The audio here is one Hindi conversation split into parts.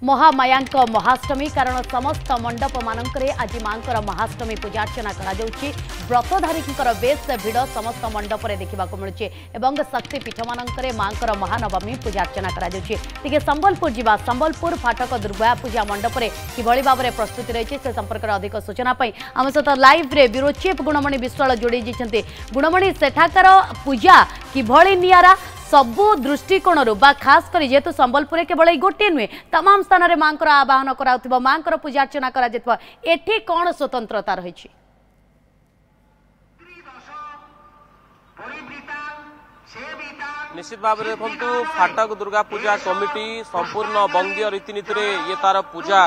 महामायांक महाष्टमी कारण समस्त मंडप मानकरे आज मांकर महाष्टमी पूजार्चना करा व्रतधारी बेस भिड़ समस्त मंडप में देखा मिलूँ शक्तिपीठ मानकरे मांकर महानवमी पूजार्चना करा संबलपुर जीवा संबलपुर फाटक दुर्गा पूजा मंडप में किभली भाव में प्रस्तुति रही से संपर्क में अधिक सूचना आम सहित लाइव रे ब्यूरो चीफ गुणमणि विश्वाल जोड़ी गुणमणि सेठाकर पूजा किभली नियारा सबु दृष्टिकोण खास कर जेहेतु संबलपुर केवल गोटे नुहे तमाम स्थान में मां आवाहन करा मां पूजार्चना करा एठी कौन स्वतंत्रता रही? निश्चित भाव में देखु फाटक दुर्गा पूजा कमिटी संपूर्ण बंगीय रीतिनीति ये तार पूजा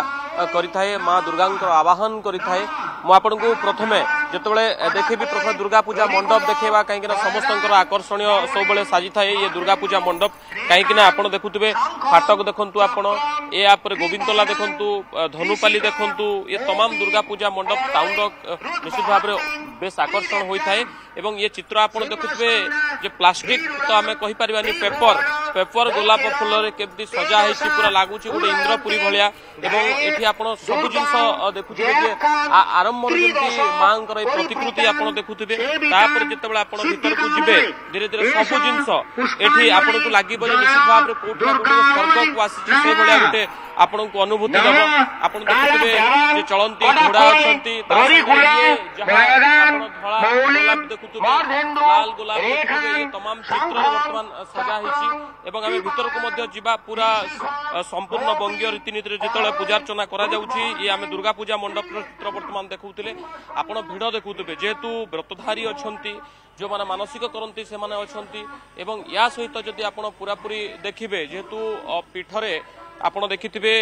करिथाए मां दुर्गा आवाहन करिथाए। मु आपन को प्रथमे जेतबेले देखिबी प्रथम दुर्गा पूजा मंडप देखेबा कहीं समस्त आकर्षणीय सब बेले साजी थाए ये दुर्गा पूजा मंडप कहीं आपड़ देखुवे फाटक देखु आपण या गोविंदला देखु धनुपाली देखु ये तमाम दुर्गा पूजा मंडप टाउन निश्चित भाव में बेस आकर्षण होता है। एवं ये चित्र आपड़ देखुवे जे प्लास्टिक तो आम कहीपर पेपर पेपर गोलाप फुल केमती सजा है पूरा लगुच गोटे इंद्रपुरी भाया एवं आप सब जिन देखुए आरंभ माँ प्रतिकृति आप देखुवे जिते आप भर को जी धीरे धीरे सब जिन ये आपन को लगे निश्चित भाव में कौटना स्वर्ग को आसी गोटे आपण को अनुभूति दब आप देखुवे चलती घोड़ा लाल गुलाब ये तमाम चित्र बर्तमान सजा एवं आम भीतर को जीवा पूरा संपूर्ण बंगीय रीतिनीति जो पूजार्चना करा ये आम दुर्गा पूजा मंडप चित्र बर्तमान देखुले आप भिड़ देखुवे जेहेतु व्रतधारी अच्छा जो मैंने मानसिक करती से एवं या सहित जदि आप पूरापूरी देखिए जेहेतु पीठरे आपण देखिथिबे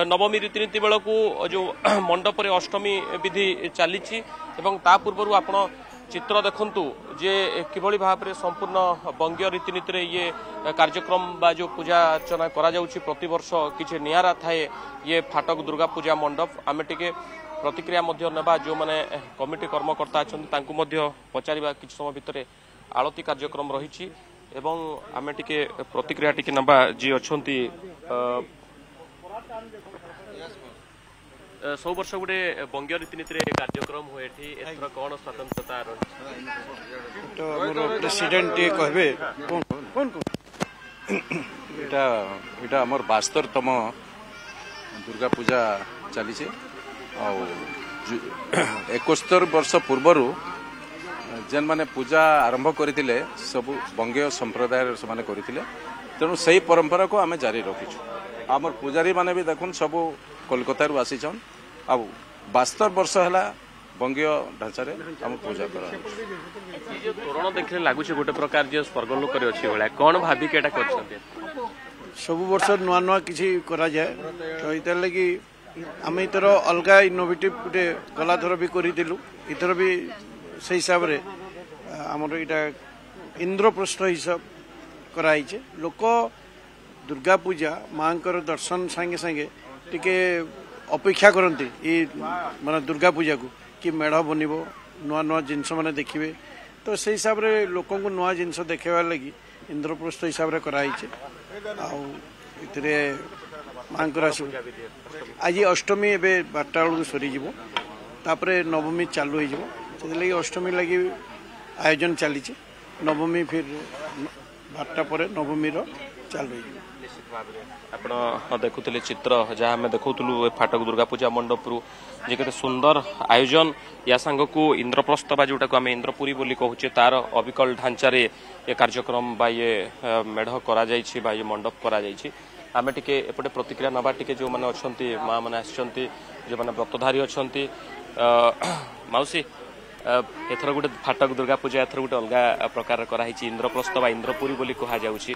नवमी रीतिनीति बेलू जो मंडप रे अष्टमी विधि चली ता पूर्व आपण चित्र देखंतु जे किभली भाव में संपूर्ण बंगीय रीतिनीति रे ये कार्यक्रम बा जो पूजा अर्चना करा जाउछि प्रतिवर्ष किछि नियारा थाए ये फाटक दुर्गा पूजा मंडप आमे टिके प्रतिक्रिया मध्य नेबा जो माने कमिटी कर्मकर्ता अछन तांकु मध्य पचारिबा किछि समय भितरे आळती कार्यक्रम रहिछि एवं आमे टिके प्रतिक्रिया टिके नबा जी अछंती सब वर्ष गोटे बंगीय रीतिनीति कार्यक्रम हुए एथर कौन स्वतंत्रता तो प्रेसिडेंट कहबे कोन एटा हमर 72तम दुर्गा पूजा चली 71 वर्ष पूर्वर जेन माने पूजा आरंभ करथिले सब बंगीय संप्रदाय से करथिले तेणु सही परंपरा को आम जारी रखीचु। आमर पूजारी माने भी देखुन सब कोलकाता आसीचन आ 72 वर्ष है बंगीय ढांचा आम पूजा कर तोरण देखने लगुच गोटे प्रकार जो स्वर्गलोक अच्छी कौन भाविक सब वर्ष नुआ नुआ किसी करा जाए तो इतर लगी आम इतर अलग इनोवेटिव गोटे गला थर भी करूँ इतर भी से हिसाब से आमर यहाँ इंद्रप्रस्थ हिसाब कराई लोक दुर्गा पूजा माँ दर्शन सांगे सांगे टिके अपेक्षा करते ये माने दुर्गा पूजा को कि मेढ़ बनब नुआ नुआ जिनस मैंने देखिए तो से हिसाब से लोक को नुआ जिनस देखार लगी इंद्रप्रस्थ हिसाब से कराई माँ आज अष्टमी एवं 12टा बेलू सरीज नवमी चालू हो अष्टमी लगी आयोजन चली नवमी फिर 12टा पर नवमी चालू आप देखुले चित्र जहाँ आम देखुलु फाटक दुर्गा पूजा मंडप रु जे केते सुंदर आयोजन या सांग को इंद्रप्रस्थ बा जोटा को आम इंद्रपुरी बोली कहूचे तार अविकल ढांचा ये कार्यक्रम बा ये मेढ़ करा जाइछि बा ये मंडप करा जाइछि आमे टिके एपटे प्रतिक्रिया नबा टिके जो माने अछंती मां माने आछंती जो माने व्रतधारी अछंती माउसी एथर गोटे फाटक दुर्गा पूजा एथर गोटे अलग प्रकार कराई इंद्रप्रस्थ बा इंद्रपुरी बोली कहा जाउछि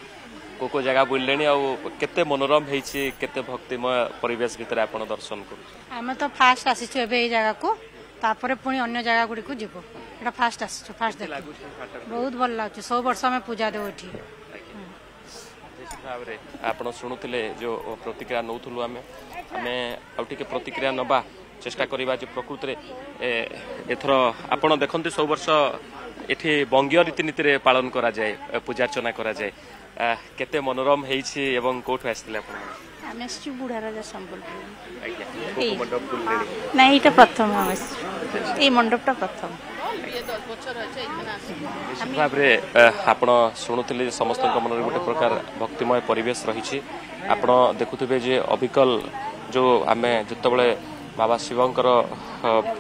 को जगह बुलले केते मनोरम होइछि केते भक्तिमय परिवेश भितर आपण दर्शन करू आमे तो फास्ट आसीछु एबे ए जगह को तापरे पुनी अन्य जगह गुडी को जीवो एटा फास्ट आसीछु फास्ट देख बहुत भल लागछ 100 वर्ष में पूजा देउ एठी भाव रे आपण सुनुथिले जो प्रतिक्रिया नउथुलु आमे आमे आउ टिके प्रतिक्रिया नबा चेष्टा करिबा जे प्रकृति रे एथर आपण देखंती 100 वर्ष एठी बंगीय रीतिनीति रे पालन करा जाय पूजा अर्चना करा जाय केते मनोरम हेछि एवं कोठ आस्थिले आपण आम बुढ़ा राजा संबलपुर मंडप ना ये प्रथम ये मंडपटा प्रथम भाव आपण शुणुले समस्त मन गोटे प्रकार भक्तिमय परिवेश रही आपण देखुवे जे अबिकल जो आम जिते बाबा शिवंकर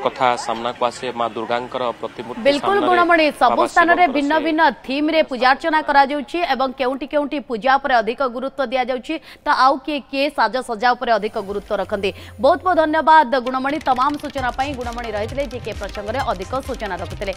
कथा सामना को आसे माँ दुर्गांकर प्रतिमूर्ति बिल्कुल गुणमणि सबु स्थान रे भिन्न भिन्न थीम रे पूजार्चना करा जाउची एवं केउंटी केउंटी पूजा पर अधिक गुरुत्व दिया जाउची तो आउ किए साज सजा पर अधिक गुरुत्व रखते। बहुत बहुत धन्यवाद गुणमणि तमाम सूचना पाई गुणमणि रही जे के प्रसंग रे अधिक सूचना रखुते।